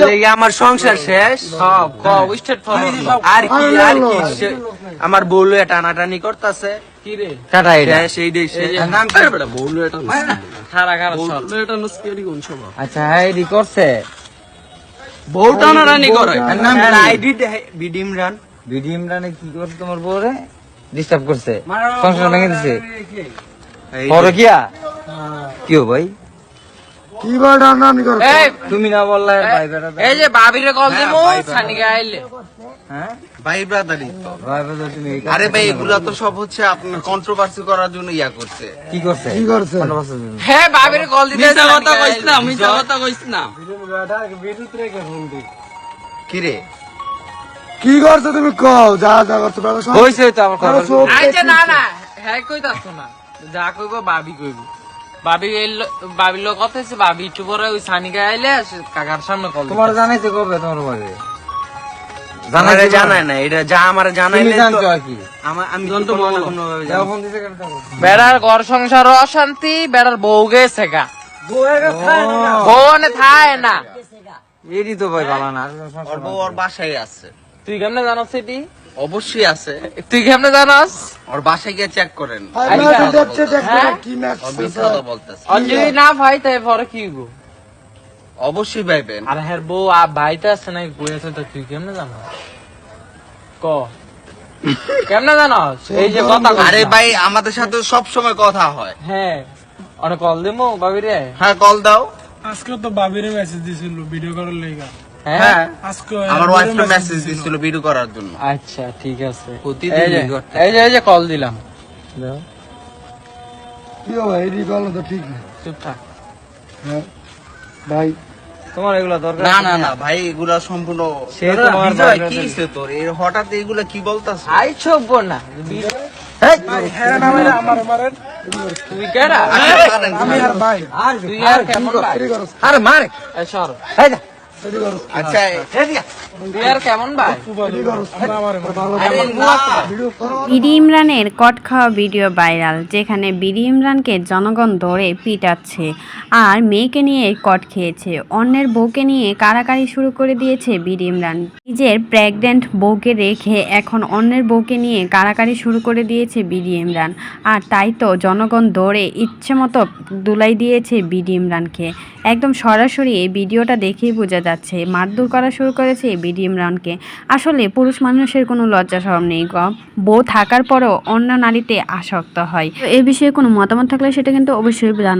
লেগে আমার সংসার শেষ সব স্টেট আর কি আমার বউলে টানাটানি করতেছে কি রে টাটা এটা সেই দেশে নাম কি বেটা বউলে খারা খারা সব এটা নস্কেরি কোন সব আচ্ছা হাইডি করছে বউ টানাটানি করে এর নাম কি? আইডি বিডি ইমরান বিডি ইমরানে কি করছে তোমার বউরে ডিস্টার্ব করছে সংসার ভেঙে দিছে পরকিয়া কি হো ভাই কি বড় নানি করো এই তুমি না বললা ভাই বেটা এই যে ভাবিরে কল দিমু সানিকে আইলে হ্যাঁ ভাই ব্রাদারি ভাই বেটা তুমি এই কাজ আরে ভাই করছো। এগুলা তো সব হচ্ছে আপনার কন্ট্রোভার্সি করার জন্য ইয়া করছে কি করছে কি করছে? কোন বছর দিন? হ্যাঁ ভাবিরে কল দিতে মিছা কথা কইছ না মিছা কথা কইছ না কি রে কি করছো তুমি কও যা যা করছো বেটা সব হইছে তো আমার খবর আইছে না না হ্যাঁ কইতাছ না যা কইবো ভাবি কইবো ভাবির লোক কথা হচ্ছে ভাবি একটু পরে ওই সানিকে আইলে কাকার সামনে কল তোমার জানাইতে কবে তোমার বাড়ি আমারে জানায় না এটা যা আমারে তুমি জানাইলে জানছো তো আর কি আমি তো কোনোভাবে জানি না। ফোন দিছে কেন বেড়ার ঘর সংসার অশান্তি বেড়ার বউ গেছে গা বউ নে থায় না এডি তো ভাই ভালো না ওর বউ ওর বাসায় আছে তুই কেমনে জানাস সেটি অবশ্যই আছে তুই কেমনে জানাস ওর বাসায় গিয়ে চেক করেন আর ম্যাচ দেখছে দেখছে হ্যাঁ? কি ম্যাচ ওর মিথ্যা কথা বলতেছে অঞ্জলি না ভাই তাই পরে কি গো অবশ্যই ভাইবেন আর হ্যাঁ বউ ভাইটা আছে না বই আছে তো তুই কেমনে জানাস ক কেমনে জানাস এই যে কথা আরে ভাই আমাদের সাথে সব সময় কথা হয় হ্যাঁ অনেক কল দিমু ভাবি রে হ্যাঁ কল দাও আজকে তো বাবিরে মেসেজ দিছিল ভিডিও করার লেগা হ্যাঁ আজকে আমার ওয়াইফকে মেসেজ দিছিল ভিডিও করার জন্য আচ্ছা ঠিক আছে প্রতিদিন এই যে- video করতে এই যে কল দিলাম কি হবে এই বলো তো ঠিক না চুপ থাক হ্যাঁ ভাই তোমার এগুলা দরকার না না না ভাই এগুলা সম্পূর্ণ সে তোমার বিজয়, বাড়ির কি হইছে তোর এই হঠাৎ এগুলা কি বলতাছ আই ছোব না হ্যাঁ না ভাই আমার মারেন তুই কেডা আমি আর ভাই তুই আর কেমন ভাই এডি করো আরে মার এই সর এডি করো আচ্ছা তুই আর কেমন ভাই এডি করো আমার ভালো কেমন বুয়া ভিডিও করো বিডি ইমরানের কট খাওয়া ভিডিও ভাইরাল, যেখানে বিডি ইমরানকে জনগণ ধরে পিটাচ্ছে আর মেয়েকে নিয়ে কট খেয়েছে। অন্যের বউকে নিয়ে কাড়াকাড়ি শুরু করে দিয়েছে বিডি ইমরান। নিজের প্রেগন্যান্ট বউকে রেখে এখন অন্যের বউকে নিয়ে কাড়াকাড়ি শুরু করে দিয়েছে বিডি ইমরান। আর তাই তো জনগণ ধরে ইচ্ছে মতো দুলাই দিয়েছে বিডি ইমরানকে। একদম সরাসরি এই ভিডিওটা দেখেই বোঝা যাচ্ছে মারধর করা শুরু করেছে বিডি ইমরানকে। আসলে পুরুষ মানুষের কোনো লজ্জা শরম নেই গো, বউ থাকার পরেও অন্য নারীতে আসক্ত হয়। তো এই বিষয়ে কোনো মতামত থাকলে সেটা কিন্তু অবশ্যই জানাবেন।